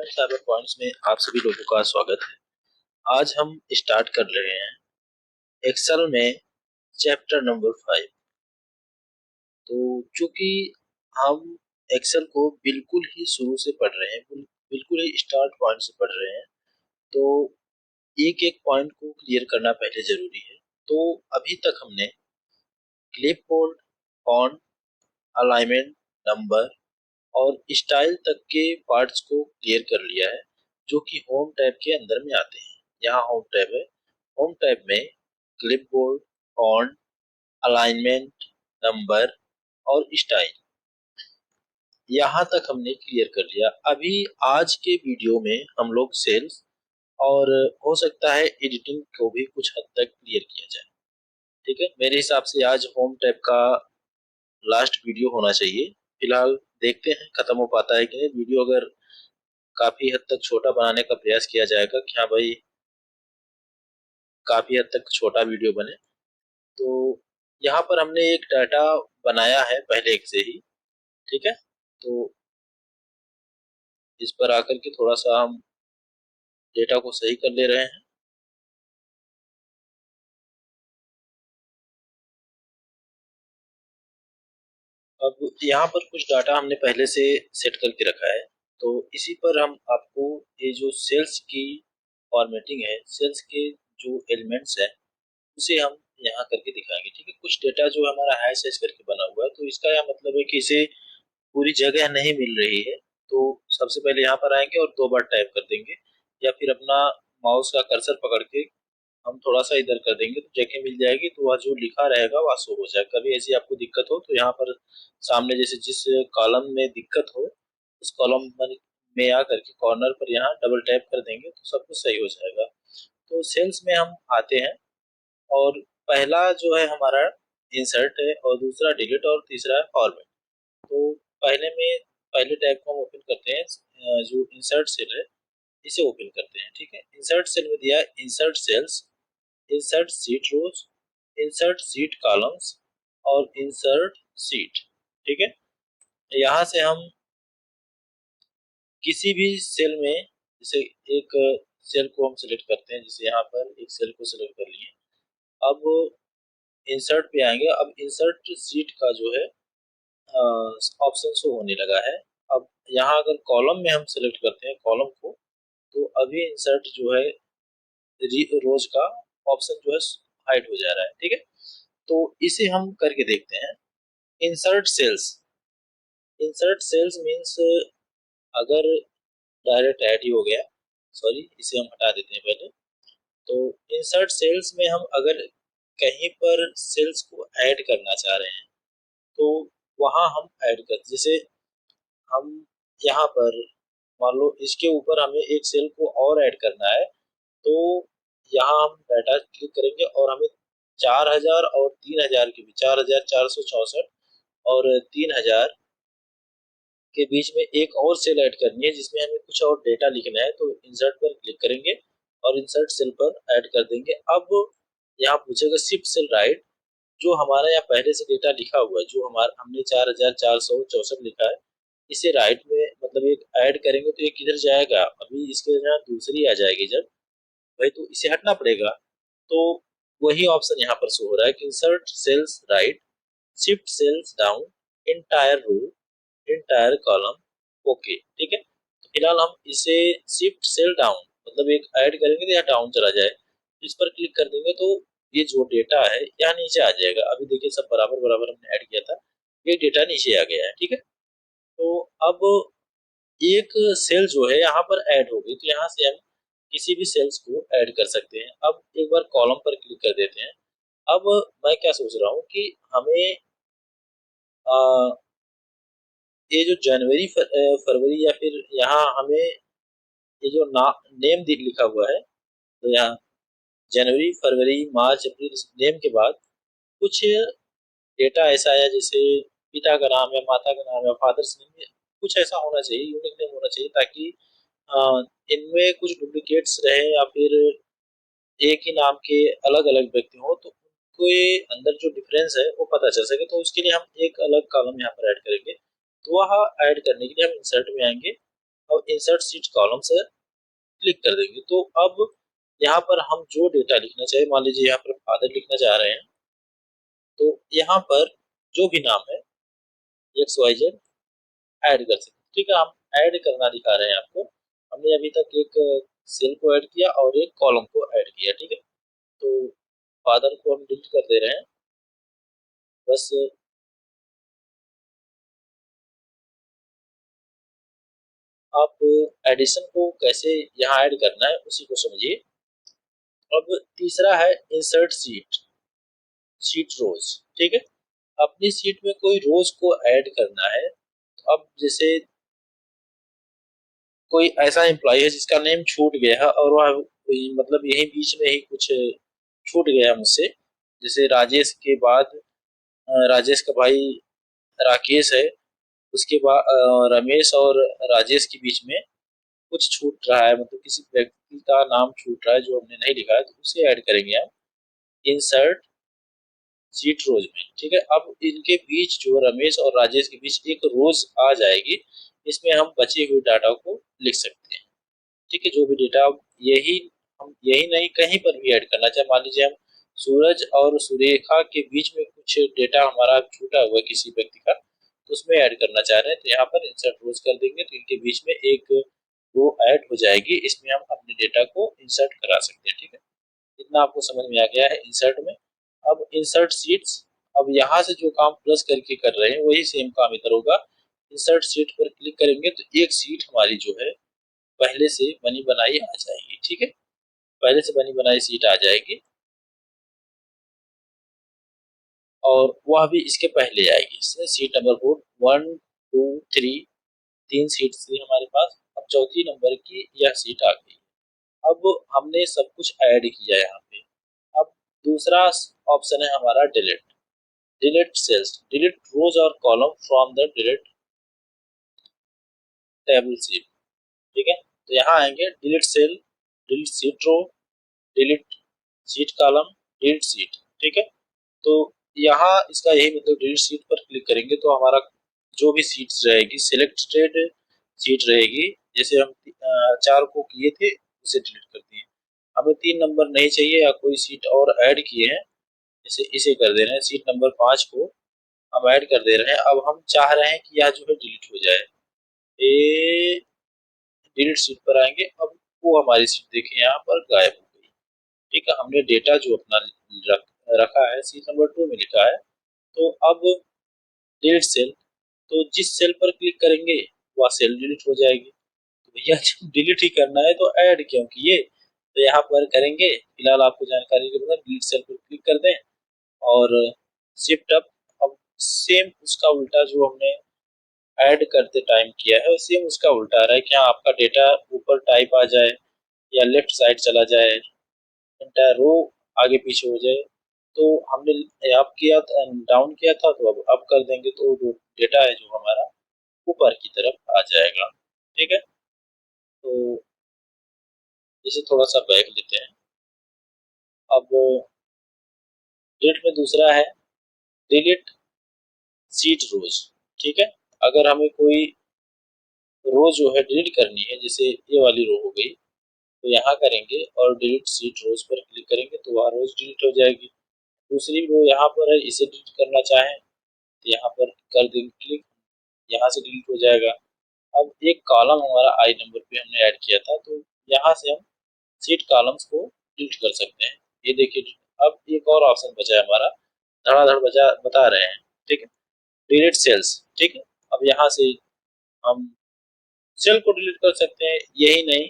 Cyber points में आप सभी लोगों का स्वागत है। आज हम स्टार्ट कर रहे हैं एक्सेल में चैप्टर नंबर 5। तो चूंकि हम एक्सेल को बिल्कुल ही शुरू से पढ़ रहे हैं, बिल्कुल ही स्टार्ट पॉइंट से पढ़ रहे हैं, तो एक एक पॉइंट को क्लियर करना पहले जरूरी है। तो अभी तक हमने क्लिपबोर्ड, फॉन्ट, अलाइनमेंट, नंबर और स्टाइल तक के पार्ट्स को क्लियर कर लिया है, जो कि होम टैब के अंदर में आते हैं। यहाँ होम टैब है। होम टैब में क्लिपबोर्ड, फॉन्ट, अलाइनमेंट, नंबर और स्टाइल, यहाँ तक हमने क्लियर कर लिया। अभी आज के वीडियो में हम लोग सेल्स और हो सकता है एडिटिंग को भी कुछ हद तक क्लियर किया जाए। ठीक है, मेरे हिसाब से आज होम टैब का लास्ट वीडियो होना चाहिए। फिलहाल देखते हैं खत्म हो पाता है कि नहीं। वीडियो अगर काफी हद तक छोटा बनाने का प्रयास किया जाएगा कि हाँ भाई काफी हद तक छोटा वीडियो बने। तो यहाँ पर हमने एक डाटा बनाया है पहले एक से ही। ठीक है, तो इस पर आकर के थोड़ा सा हम डेटा को सही कर ले रहे हैं। अब यहाँ पर कुछ डाटा हमने पहले से सेट करके रखा है, तो इसी पर हम आपको ये जो सेल्स की फॉर्मेटिंग है, सेल्स के जो एलिमेंट्स है, उसे हम यहाँ करके दिखाएंगे। ठीक है, कुछ डेटा जो हमारा हैश हैश करके बना हुआ है, तो इसका यह मतलब है कि इसे पूरी जगह नहीं मिल रही है। तो सबसे पहले यहाँ पर आएंगे और 2 बार टाइप कर देंगे, या फिर अपना माउस का कर्सर पकड़ के हम थोड़ा सा इधर कर देंगे तो जगह मिल जाएगी। तो वह जो लिखा रहेगा वह शो हो जाएगा। कभी ऐसी आपको दिक्कत हो तो यहाँ पर सामने जैसे जिस कॉलम में दिक्कत हो उस कॉलम में आकर के कॉर्नर पर यहाँ डबल टैप कर देंगे तो सब कुछ सही हो जाएगा। तो सेल्स में हम आते हैं और पहला जो है हमारा इंसर्ट है, और दूसरा डिलीट, और तीसरा है फॉर्मेट। तो पहले टैब को हम ओपन करते हैं। जो इंसर्ट सेल है इसे ओपन करते हैं। ठीक है, इंसर्ट सेल में दिया इंसर्ट सेल्स, इंसर्ट सीट रोज, इंसर्ट सीट कॉलम्स और इंसर्ट सीट। ठीक है, यहाँ से हम किसी भी सेल में, जैसे एक सेल को हम सिलेक्ट करते हैं, जैसे यहाँ पर एक सेल को सिलेक्ट कर लिए। अब इंसर्ट पे आएंगे। अब इंसर्ट सीट का जो है ऑप्शन शो होने लगा है। अब यहाँ अगर कॉलम में हम सिलेक्ट करते हैं कॉलम को, तो अभी इंसर्ट जो है रोज का ऑप्शन जो है हाइड हो जा रहा है। ठीक है, तो इसे हम करके देखते हैं। Insert cells, insert cells means अगर डायरेक्ट ऐड ही हो गया, सॉरी इसे हम हटा देते हैं पहले। तो इंसर्ट सेल्स में हम अगर कहीं पर सेल्स को ऐड करना चाह रहे हैं तो वहां हम ऐड कर, जैसे हम यहाँ पर मान लो इसके ऊपर हमें एक सेल को और ऐड करना है, तो यहाँ हम डाटा क्लिक करेंगे और हमें 4000 और 3000 के बीच, 4464 और 3000 के बीच में एक और सेल ऐड करनी है जिसमें हमें कुछ और डेटा लिखना है। तो इंसर्ट पर क्लिक करेंगे और इंसर्ट सेल पर ऐड कर देंगे। अब यहाँ पूछेगा शिफ्ट सेल राइट, जो हमारा यहाँ पहले से डेटा लिखा हुआ है, जो हमारा हमने 4464 लिखा है, इसे राइट में मतलब एक ऐड करेंगे तो ये किधर जाएगा, अभी इसके जगह दूसरी आ जाएगी जब भाई, तो इसे हटना पड़ेगा। तो वही ऑप्शन यहाँ पर शो हो रहा है कि insert cells right, shift cells down, entire row, entire column, okay. ठीक है, तो फिलहाल हम इसे शिफ्ट सेल डाउन मतलब एक ऐड करेंगे तो यहाँ डाउन चला जाए, इस पर क्लिक कर देंगे तो ये जो डेटा है यहाँ नीचे आ जाएगा। अभी देखिए सब बराबर बराबर हमने ऐड किया था, ये डेटा नीचे आ गया है। ठीक है, तो अब एक सेल जो है यहाँ पर ऐड हो गई, तो यहाँ से हम किसी भी सेल्स को ऐड कर सकते हैं। अब एक बार कॉलम पर क्लिक कर देते हैं। अब मैं क्या सोच रहा हूँ कि हमें ये जो जनवरी फरवरी या फिर यहाँ हमें ये जो नेम लिखा हुआ है, तो यहाँ जनवरी फरवरी मार्च अप्रैल नेम के बाद कुछ डेटा ऐसा आया जैसे पिता का नाम या माता का नाम या फादर्स नेम, कुछ ऐसा होना चाहिए, यूनिक नेम होना चाहिए, ताकि इनमें कुछ डुप्लीकेट्स रहे या फिर एक ही नाम के अलग अलग व्यक्ति हो तो उनको ये अंदर जो डिफरेंस है वो पता चल सके। तो उसके लिए हम एक अलग कॉलम यहाँ पर ऐड करेंगे। तो वह ऐड करने के लिए हम इंसर्ट में आएंगे अब इंसर्ट सीट कॉलम से क्लिक कर देंगे। तो अब यहाँ पर हम जो डेटा लिखना चाहे, मान लीजिए यहाँ पर फादर लिखना चाह रहे हैं, तो यहाँ पर जो भी नाम है XYZ ऐड कर सकते हैं। ठीक है, हम ऐड करना दिखा रहे हैं आपको। हमने अभी तक एक सेल को ऐड किया और एक कॉलम को ऐड किया। ठीक है, तो फादर को हम डिलीट कर दे रहे हैं बस। आप एडिशन को कैसे यहाँ ऐड करना है उसी को समझिए। अब तीसरा है इंसर्ट सीट, सीट रोज। ठीक है, अपनी सीट में कोई रोज को ऐड करना है। अब जैसे कोई ऐसा एम्प्लॉय है जिसका नेम छूट गया है और वह मतलब यही बीच में ही कुछ छूट गया मुझसे, जैसे राजेश के बाद राजेश का भाई राकेश है, उसके बाद रमेश और राजेश के बीच में कुछ छूट रहा है, मतलब किसी व्यक्ति का नाम छूट रहा है जो हमने नहीं लिखा है, तो उसे ऐड करेंगे हम इंसर्ट सीट रोज में। ठीक है, अब इनके बीच जो रमेश और राजेश के बीच एक रोज आ जाएगी, इसमें हम बचे हुए डाटा को लिख सकते हैं। ठीक है, जो भी डेटा यही हम यही नहीं कहीं पर भी ऐड करना चाहे, मान लीजिए हम सूरज और सुरेखा के बीच में कुछ डेटा हमारा छूटा हुआ है किसी व्यक्ति का, तो उसमें ऐड करना चाह रहे हैं, तो यहाँ पर इंसर्ट रोज कर देंगे, तो इनके बीच में एक रो ऐड हो जाएगी, इसमें हम अपने डेटा को इंसर्ट करा सकते हैं। ठीक है, इतना आपको समझ में आ गया है इंसर्ट में। अब इंसर्ट सीट्स, अब यहाँ से जो काम प्लस करके कर रहे हैं वही सेम काम इधर होगा। इंसर्ट सीट पर क्लिक करेंगे तो एक सीट हमारी जो है पहले से बनी बनाई आ जाएगी। ठीक है, पहले से बनी बनाई सीट आ जाएगी और वह भी इसके पहले आएगी। सीट नंबर 4 1 2 3, तीन सीट थी हमारे पास, अब चौथी नंबर की यह सीट आ गई। अब हमने सब कुछ ऐड किया यहाँ पे। अब दूसरा ऑप्शन है हमारा delete, delete cells, delete rows और column from the delete table sheet. ठीक है, तो यहाँ आएंगे delete cell, delete sheet row, delete sheet column, delete sheet. ठीक है, तो यहाँ इसका यही मतलब डिलीट सीट पर क्लिक करेंगे तो हमारा जो भी सीट्स रहेगी सिलेक्टेड सीट रहेगी, जैसे हम 4 को किए थे उसे डिलीट कर दिए। हमें 3 नंबर नहीं चाहिए या कोई सीट और ऐड किए हैं, जैसे इसे कर दे रहे हैं, सीट नंबर 5 को हम ऐड कर दे रहे हैं। अब हम चाह रहे हैं कि यह जो है डिलीट हो जाए, ये डिलीट सीट पर आएंगे। अब वो हमारी सीट देखिए यहाँ पर गायब हो गई। ठीक है, हमने डेटा जो अपना रखा है सीट नंबर 2 में लिखा है, तो अब डिलीट सेल, तो जिस सेल पर क्लिक करेंगे वह सेल डिलीट हो जाएगी। तो भैया जब डिलीट ही करना है तो ऐड क्यों किए, तो यहाँ पर करेंगे, फिलहाल आपको जानकारी के बाद डिलीट सेल पर क्लिक कर दें और शिफ्ट अप। अब सेम उसका उल्टा जो हमने ऐड करते टाइम किया है सेम उसका उल्टा आ रहा है, क्या आपका डेटा ऊपर टाइप आ जाए या लेफ्ट साइड चला जाए, एंटायर रो आगे पीछे हो जाए। तो हमने अप किया था, डाउन किया था, तो अब अप कर देंगे तो जो डेटा है जो हमारा ऊपर की तरफ आ जाएगा। ठीक है, तो इसे थोड़ा सा बैक लेते हैं। अब डिलीट में दूसरा है डिलीट सीट रोज। ठीक है, अगर हमें कोई रो जो है डिलीट करनी है, जैसे ये वाली रो हो गई, तो यहाँ करेंगे और डिलीट सीट रोज पर क्लिक करेंगे तो वह रोज डिलीट हो जाएगी। दूसरी रो यहाँ पर है, इसे डिलीट करना चाहें तो यहाँ पर कर देंगे क्लिक, यहाँ से डिलीट हो जाएगा। अब एक कॉलम हमारा आई नंबर पे हमने ऐड किया था, तो यहाँ से हम सीट कॉलम्स को डिलीट कर सकते हैं। ये देखिए, अब एक और ऑप्शन बचा है हमारा, धड़ाधड़ बचा बता रहे हैं। ठीक है, डिलीट सेल्स। ठीक है, अब यहाँ से हम सेल को डिलीट कर सकते हैं, यही नहीं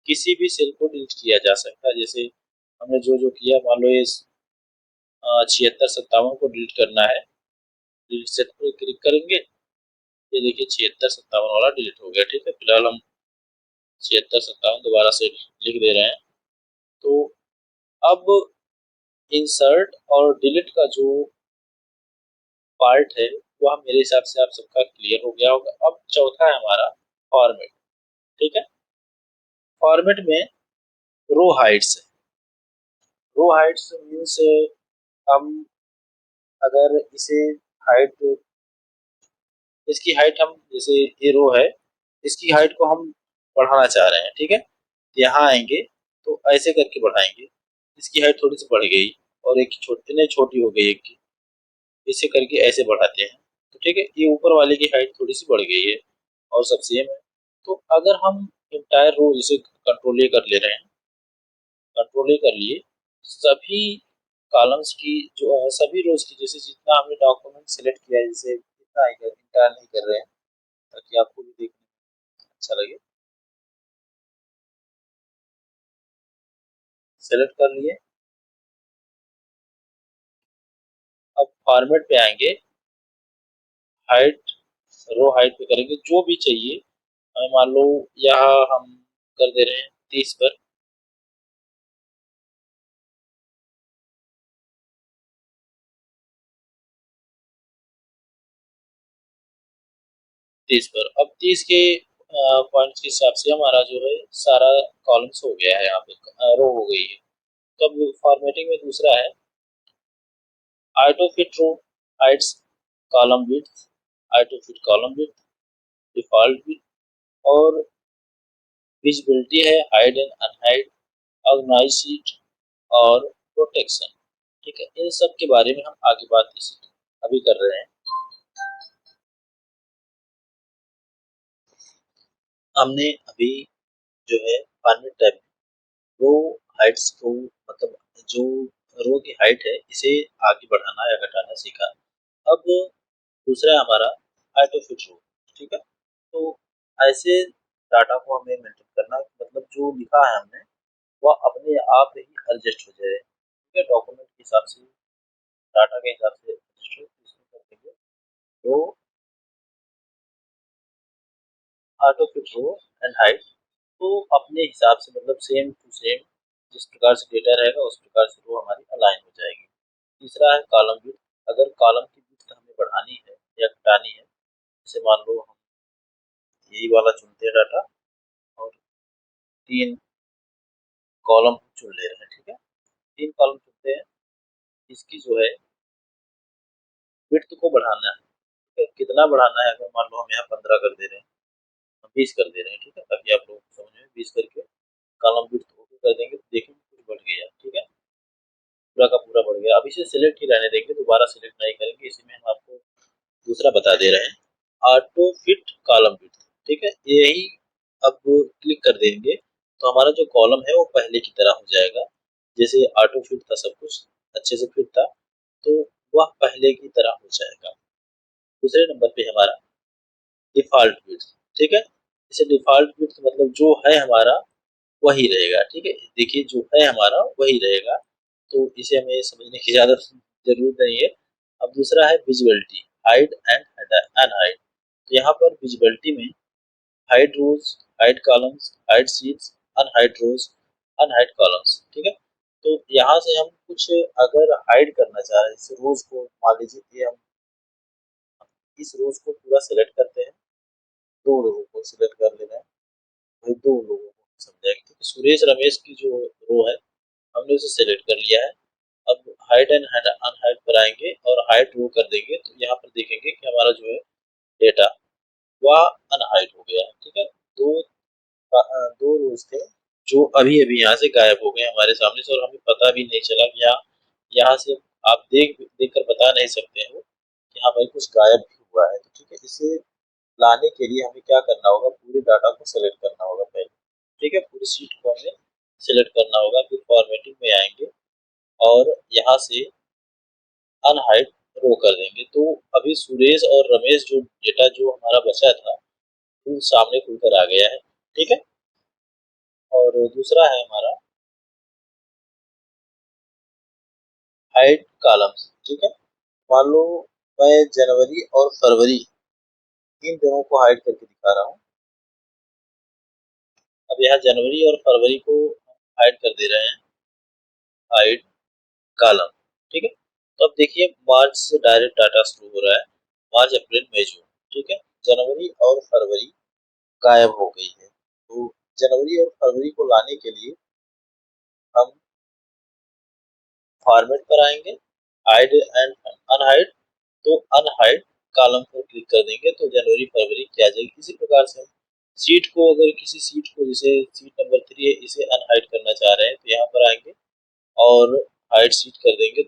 किसी भी सेल को डिलीट किया जा सकता है। जैसे हमने जो जो किया, मान लो ये 76 57 को डिलीट करना है, डिलीट सेल पर क्लिक करेंगे, ये देखिए 76 57 वाला डिलीट हो गया। ठीक है, फिलहाल हम 76 57 दोबारा से लिख दे रहे हैं। तो अब इंसर्ट और डिलीट का जो पार्ट है वह मेरे हिसाब से आप सबका क्लियर हो गया होगा। अब चौथा है हमारा फॉर्मेट। ठीक है, फॉर्मेट में रो हाइट्स है। रो हाइट्स मीन्स हम अगर इसे हाइट, इसकी हाइट हम, जैसे ये रो है, इसकी हाइट को हम बढ़ाना चाह रहे हैं, ठीक है। तो यहाँ आएंगे तो ऐसे करके बढ़ाएंगे, इसकी हाइट थोड़ी सी बढ़ गई और एक छोटी नहीं छोटी हो गई एक की, इसे करके ऐसे बढ़ाते हैं तो ठीक है, ये ऊपर वाले की हाइट थोड़ी सी बढ़ गई है और सब सेम है। तो अगर हम इंटायर रो जैसे कंट्रोल ए कर ले रहे हैं, कंट्रोल ए कर लिए, सभी कॉलम्स की जो है सभी रोज की, जैसे जितना हमने डॉक्यूमेंट सिलेक्ट किया है जैसे इतना इंटायर नहीं कर रहे हैं ताकि आपको भी देखने में अच्छा लगे। सेलेक्ट कर लिए, अब फॉर्मेट पे आएंगे, हाइट, रो हाइट पे करेंगे जो भी चाहिए हमें, मान लो यहाँ हम कर दे रहे हैं 30 पर, 30 पर। अब 30 के पॉइंट्स के हिसाब से हमारा जो है सारा कॉलम्स हो गया है, यहाँ पे रो हो गई है। तो अब फॉर्मेटिंग में दूसरा है auto fit row heights column width, auto fit column width, default width, और विजिबिलिटी है hide and unhide, organize sheet और प्रोटेक्शन, ठीक है। इन सब के बारे में हम आगे बात इसी अभी कर रहे हैं। हमने अभी जो है फॉर्मेट टैब रो हाइट्स को, मतलब जो रो की हाइट है इसे आगे बढ़ाना या घटाना सीखा। अब दूसरा है हमारा ऑटो फिट रो, ठीक है। तो ऐसे डाटा को हमें मेंटेन करना है, मतलब जो लिखा है हमने वह अपने आप ही एडजस्ट हो जाए, ठीक है, डॉक्यूमेंट के हिसाब से, डाटा के हिसाब से एडजस्ट हो, इसमें कर देंगे तो auto fit row and height, तो अपने हिसाब से मतलब सेम टू सेम जिस प्रकार से डेटा रहेगा उस प्रकार से रो हमारी अलाइन हो जाएगी। तीसरा है कॉलम विड्थ, अगर कॉलम की विड्थ हमें बढ़ानी है या घटानी है, जैसे मान लो हम यही वाला चुनते हैं डाटा और 3 कॉलम चुन ले रहे हैं, ठीक है, 3 कॉलम चुनते हैं, इसकी जो है विड्थ को बढ़ाना है, ठीक है, कितना बढ़ाना है, अगर मान लो हम यहाँ 15 कर दे रहे हैं, हम 20 कर दे रहे हैं, ठीक है, ताकि आप लोग समझ में 20 करके कॉलम विड्थ ओके कर देंगे तो देखेंगे कुछ बढ़ गया, ठीक है, पूरा का पूरा बढ़ गया। अब इसे सिलेक्ट ही रहने देंगे, दोबारा सिलेक्ट नहीं करेंगे, इसी में हम आपको दूसरा बता दे रहे हैं ऑटो फिट कॉलम विड्थ, ठीक है, यही अब क्लिक कर देंगे तो हमारा जो कॉलम है वो पहले की तरह हो जाएगा, जैसे ऑटो फिट था सब कुछ अच्छे से फिट था तो वह पहले की तरह हो जाएगा। दूसरे नंबर पे हमारा डिफॉल्ट विड्थ, ठीक है, इसे डिफॉल्ट विड्थ मतलब जो है हमारा वही रहेगा, ठीक है, देखिए जो है हमारा वही रहेगा, तो इसे हमें समझने की ज्यादा जरूरत नहीं है। अब दूसरा है विजिबिलिटी हाइड एंड अनहाइड, तो यहाँ पर विजिबिलिटी में hide rows, hide columns, hide sheets, unhide rows, unhide columns, ठीक है। तो यहाँ से हम कुछ अगर हाइड करना चाह रहे हैं, जैसे रोज को मान लीजिए कि हम इस रोज को पूरा सेलेक्ट करते हैं, 2 लोगों को सिलेक्ट कर लेना है, वही 2 लोगों को समझाएंगे, क्योंकि सुरेश रमेश की जो रो है हमने उसे सेलेक्ट कर लिया है। अब हाइड एंड अनहाइड पर आएंगे और हाइड रो कर देंगे तो यहाँ पर देखेंगे कि हमारा जो है डेटा वह अनहाइड हो गया, ठीक है। दो 2 रोज थे जो अभी अभी यहाँ से गायब हो गए हमारे सामने से, और हमें पता भी नहीं चला कि यहाँ से आप देख कर बता नहीं सकते हो कि हाँ भाई कुछ गायब भी हुआ है, तो ठीक है, इसे लाने के लिए हमें क्या करना होगा, पूरे डाटा को सेलेक्ट करना होगा पहले, ठीक है, पूरी सीट को हमें सेलेक्ट करना होगा, फिर फॉर्मेटिंग में आएंगे और यहाँ से अनहाइड रो कर देंगे, तो अभी सुरेश और रमेश जो डेटा जो हमारा बचा था वो सामने खुलकर आ गया है, ठीक है। और दूसरा है हमारा हाइड कॉलम्स, ठीक है, मान लो मैं जनवरी और फरवरी इन दोनों को हाइड करके दिखा रहा हूँ। अब यहाँ जनवरी और फरवरी को हाइड कर दे रहे हैं, हाइड कॉलम, ठीक है। तो अब देखिए मार्च से डायरेक्ट डाटा शुरू हो रहा है, मार्च अप्रैल मई जून, ठीक है, जनवरी और फरवरी गायब हो गई है, तो जनवरी और फरवरी को लाने के लिए हम फॉर्मेट पर आएंगे, हाइड एंड अनहाइड, तो अनहाइड कॉलम पर क्लिक कर देंगे तो जनवरी फरवरी की आ जाएगी। इसी प्रकार से हम सीट को, अगर किसी सीट को, जैसे सीट नंबर 3 है, इसे अनहाइड करना चाह रहे हैं तो यहाँ पर आएंगे और हाइड सीट कर देंगे।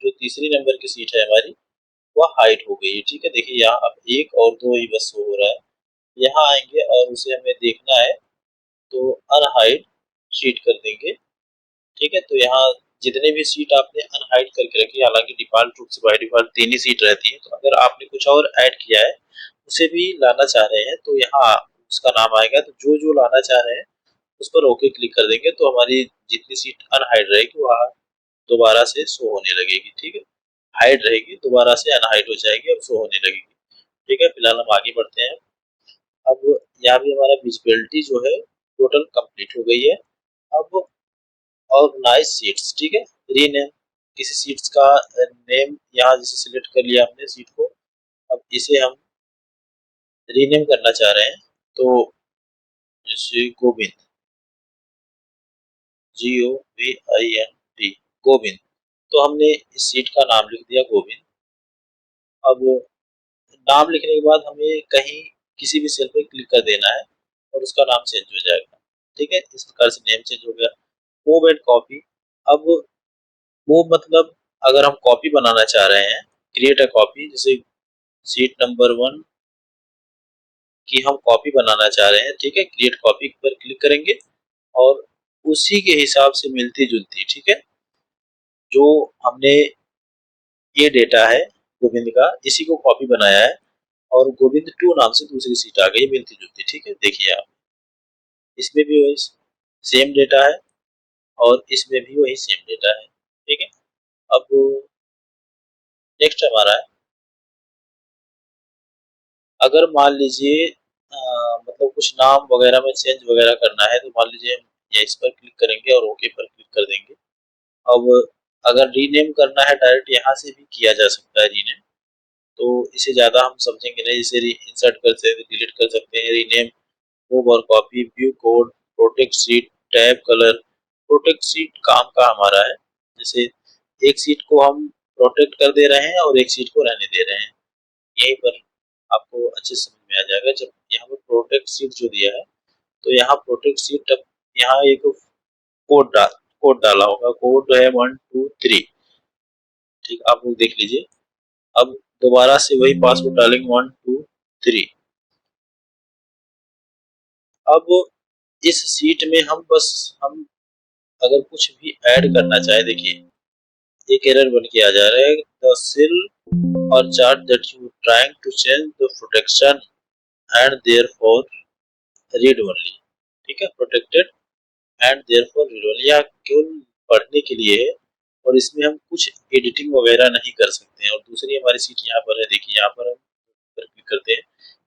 जो तीसरी नंबर की सीट है हमारी, वह हाइड हो गई है। ठीक है, देखिए यहाँ अब 1 और 2 ही बस हो रहा है। यहाँ आएंगे और उसे हमें देखना है तो अनहाइड सीट कर देंगे। ठीक है, तो यहाँ जितने भी सीट आपने अनहाइड करके रखी, हालांकि डिफॉल्ट रूप से बाय डिफॉल्ट 3 ही सीट रहती है, तो अगर आपने कुछ और ऐड किया है उसे भी लाना चाह रहे हैं तो यहाँ उसका नाम आएगा। तो जो जो लाना चाह रहे हैं उस पर ओके क्लिक कर देंगे तो हमारी जितनी सीट अनहाइड रहेगी वह दोबारा से शो होने लगेगी। ठीक है, हाइड रहेगी दोबारा से अनहाइड हो जाएगी और शो होने लगेगी। ठीक है, फिलहाल हम आगे बढ़ते हैं। अब यहाँ भी हमारा विजिबिलिटी जो है टोटल कंप्लीट हो गई है। अब ऑर्गेनाइज सीट्स, ठीक है, रीनेम, किसी सीट्स का नेम यहाँ जैसे सिलेक्ट कर लिया हमने सीट को, अब इसे हम रीनेम करना चाह रहे हैं तो जैसे गोविंद, GOVIND, गोविंद, तो हमने इस सीट का नाम लिख दिया गोविंद। अब नाम लिखने के बाद हमें कहीं किसी भी सेल पर क्लिक कर देना है और उसका नाम चेंज हो जाएगा। ठीक है, इस प्रकार से नेम चेंज हो गया। मूव एंड कॉपी, अब मूव मतलब अगर हम कॉपी बनाना चाह रहे हैं, क्रिएट अ कॉपी, जैसे सीट नंबर 1 की हम कॉपी बनाना चाह रहे हैं। ठीक है, क्रिएट कॉपी पर क्लिक करेंगे और उसी के हिसाब से मिलती जुलती, ठीक है, जो हमने ये डेटा है गोविंद का, इसी को कॉपी बनाया है और गोविंद 2 नाम से दूसरी सीट आ गई मिलती जुलती। ठीक है, देखिए आप, इसमें भी वही सेम डेटा है और इसमें भी वही सेम डेटा है। ठीक है, अब नेक्स्ट हमारा है, अगर मान लीजिए मतलब कुछ नाम वगैरह में चेंज वगैरह करना है तो मान लीजिए हम या इस पर क्लिक करेंगे और ओके पर क्लिक कर देंगे। अब अगर रीनेम करना है डायरेक्ट यहाँ से भी किया जा सकता है रीनेम, तो इसे ज़्यादा हम समझेंगे नहीं, इसे इंसर्ट कर सकते हैं, डिलीट कर सकते हैं। रीनेम, मूव और copy, view code, protect seat, tab colour. Protect seat काम का हमारा है, जैसे एक सीट को हम प्रोटेक्ट कर दे रहे हैं और एक सीट को रहने दे रहे हैं। यहीं पर आपको अच्छे से समझ में आ जाएगा। जब यहाँ पर प्रोटेक्ट सीट जो दिया है तो यहाँ प्रोटेक्ट सीट, अब यहाँ एक कोड डाला होगा, कोड है 123। ठीक, आप लोग देख लीजिए। अब दोबारा से वही पासवर्ड डालेंगे 123। अब इस सीट में हम अगर कुछ भी ऐड करना चाहे, देखिए एक एरर बन के आ जा रहा है, द सेल और chart that you trying to change the protection and therefore read only. ठीक है, protected and therefore read only, यह केवल पढ़ने के लिए है और इसमें हम कुछ एडिटिंग वगैरह नहीं कर सकते हैं। और दूसरी हमारी सीट यहाँ पर है, देखिए यहाँ पर हम क्लिक करते हैं,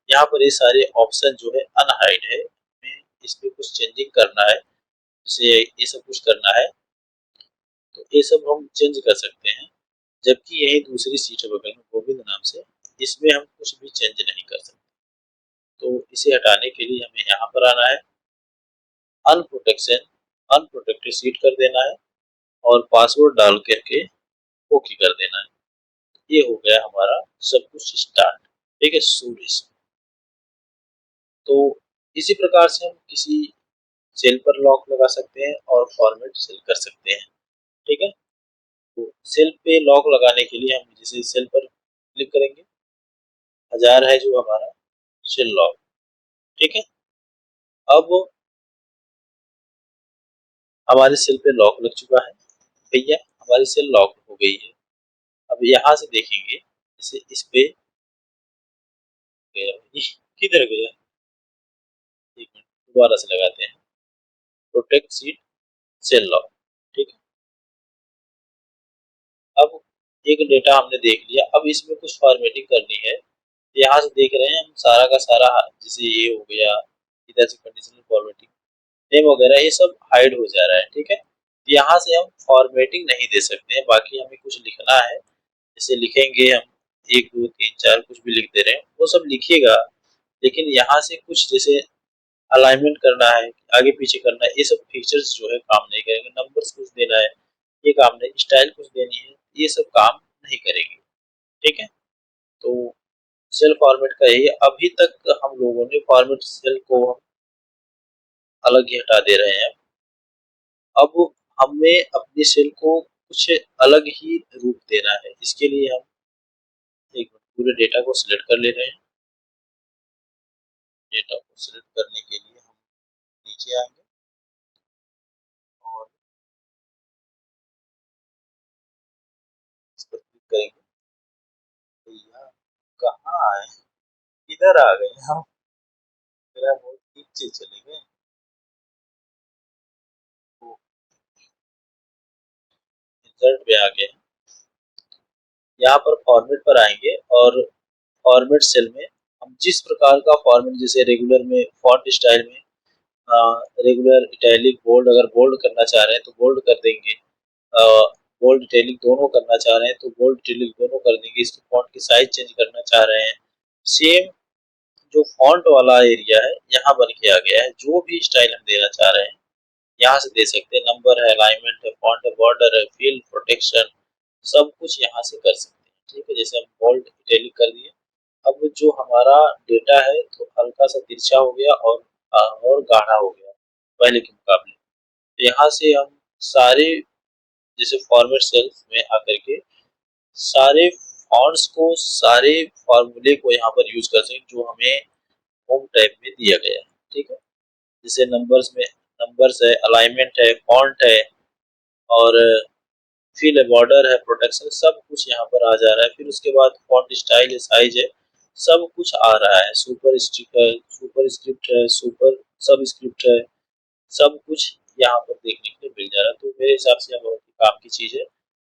यहाँ पर ये सारे ऑप्शन जो है अनहाइड है, हमें इसमें कुछ चेंजिंग करना है, जैसे ये सब कुछ करना है तो ये सब हम चेंज कर सकते हैं। जबकि यही दूसरी सीट है बगल में गोविंद नाम से, इसमें हम कुछ भी चेंज नहीं कर सकते। तो इसे हटाने के लिए हमें यहाँ पर आना है, अनप्रोटेक्टेड सीट कर देना है और पासवर्ड डाल करके ओके कर देना है। ये हो गया हमारा सब कुछ स्टार्ट। ठीक है, सूर्य। तो इसी प्रकार से हम किसी सेल पर लॉक लगा सकते हैं और फॉर्मेट सेल कर सकते हैं। ठीक है, तो सेल पे लॉक लगाने के लिए हम जैसे सेल पर क्लिक करेंगे, 1000 है जो हमारा सेल लॉक। ठीक है, अब हमारे सेल पे लॉक लग चुका है भैया, हमारी सेल लॉक हो गई है। अब यहाँ से देखेंगे जैसे इस पे गया, किधर गया, एक मिनट दोबारा से लगाते हैं, प्रोटेक्ट सीट सेल लॉक। ठीक है, अब एक डेटा हमने देख लिया, अब इसमें कुछ फॉर्मेटिंग करनी है। यहाँ से देख रहे हैं हम सारा का सारा, जैसे ये हो गया, इधर से कंडीशनल फॉर्मेटिंग, नेम वगैरह ये सब हाइड हो जा रहा है। ठीक है, यहाँ से हम फॉर्मेटिंग नहीं दे सकते हैं, बाकी हमें कुछ लिखना है, जैसे लिखेंगे हम 1 2 3 4 कुछ भी लिख दे रहे हैं वो सब लिखिएगा, लेकिन यहाँ से कुछ जैसे अलाइनमेंट करना है, आगे पीछे करना है, ये सब फीचर्स जो है काम नहीं करेंगे। नंबर्स कुछ देना है, ये काम नहीं, स्टाइल कुछ देनी है, ये सब काम नहीं करेंगे। ठीक है, तो सेल फॉर्मेट का यही अभी तक हम लोगों ने फॉर्मेट सेल को हम अलग ही हटा दे रहे हैं। अब हमें अपनी सेल को कुछ अलग ही रूप देना है। इसके लिए हम एक पूरे डेटा को सिलेक्ट कर ले रहे हैं। डेटा को सिलेक्ट करने के लिए हम नीचे आएंगे और इस पर क्लिक करेंगे। भैया कहाँ आए, इधर आ गए हम, मेरा बहुत नीचे चले गए। तो इंसर्ट पे आ गए, यहाँ पर फॉर्मेट पर आएंगे और फॉर्मेट सेल में हम जिस प्रकार का फॉर्मेट, जैसे रेगुलर में फॉन्ट स्टाइल में रेगुलर इटैलिक बोल्ड, अगर बोल्ड करना चाह रहे हैं तो बोल्ड कर देंगे, बोल्ड इटैलिक दोनों करना चाह रहे हैं तो बोल्ड इटैलिक दोनों कर देंगे। इसके फॉन्ट की साइज चेंज करना चाह रहे हैं, सेम जो फॉन्ट वाला एरिया है यहाँ बन के आ गया है। जो भी स्टाइल हम देना चाह रहे हैं यहाँ से दे सकते हैं। नंबर है, अलाइनमेंट है, फॉन्ट है, बॉर्डर है, फील्ड प्रोटेक्शन, सब कुछ यहाँ से कर सकते हैं। ठीक है, जैसे हम बोल्ड इटैलिक कर दिए। अब जो हमारा डेटा है तो हल्का सा तिरछा हो गया और गाढ़ा हो गया पहले के मुकाबले। तो यहाँ से हम सारे, जैसे फॉर्मेट सेल्स में आकर के सारे फॉन्ट्स को, सारे फॉर्मूले को यहाँ पर यूज कर सकते हैं जो हमें होम टैब में दिया गया है। ठीक है, जैसे नंबर्स में नंबर्स है, अलाइनमेंट है, फॉन्ट है और फिल है, बॉर्डर है, प्रोटेक्शन, सब कुछ यहाँ पर आ जा रहा है। फिर उसके बाद फॉन्ट स्टाइल है, साइज है, सब कुछ आ रहा है। सुपर स्टिकर, सुपर स्क्रिप्ट है, सुपर सब स्क्रिप्ट है, सब कुछ यहाँ पर देखने के लिए मिल जा रहा है। तो मेरे हिसाब से यह बहुत ही काम की चीज़ है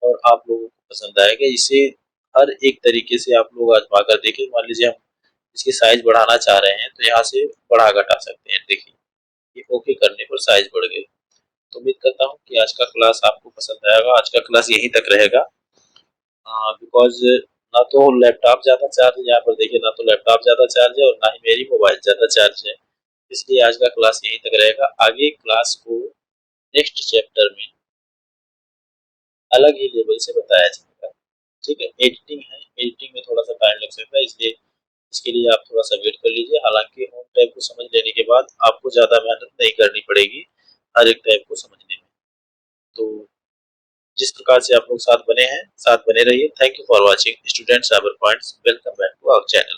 और आप लोगों को पसंद आएगा। इसे हर एक तरीके से आप लोग आजमा कर देखें। मान लीजिए हम इसकी साइज बढ़ाना चाह रहे हैं तो यहाँ से बढ़ा घटा सकते हैं। देखिए ये ओके करने पर साइज बढ़ गई। तो उम्मीद करता हूँ कि आज का क्लास आपको पसंद आएगा। आज का क्लास यहीं तक रहेगा, बिकॉज ना तो लैपटॉप ज़्यादा चार्ज है, यहाँ पर देखिए ना तो लैपटॉप ज़्यादा चार्ज है और ना ही मेरी मोबाइल ज़्यादा चार्ज है। इसलिए आज का क्लास यहीं तक रहेगा। आगे क्लास को नेक्स्ट चैप्टर में अलग ही लेवल से बताया जाएगा। ठीक है, एडिटिंग है, एडिटिंग में थोड़ा सा टाइम लग सकता है, इसलिए इसके लिए आप थोड़ा सा वेट कर लीजिए। हालांकि होम टाइप को समझ लेने के बाद आपको ज़्यादा मेहनत नहीं करनी पड़ेगी हर एक टाइप को समझने में। तो जिस प्रकार से आप लोग साथ बने हैं, साथ बने रहिए। Thank you for watching students cyber points. Welcome back to our channel.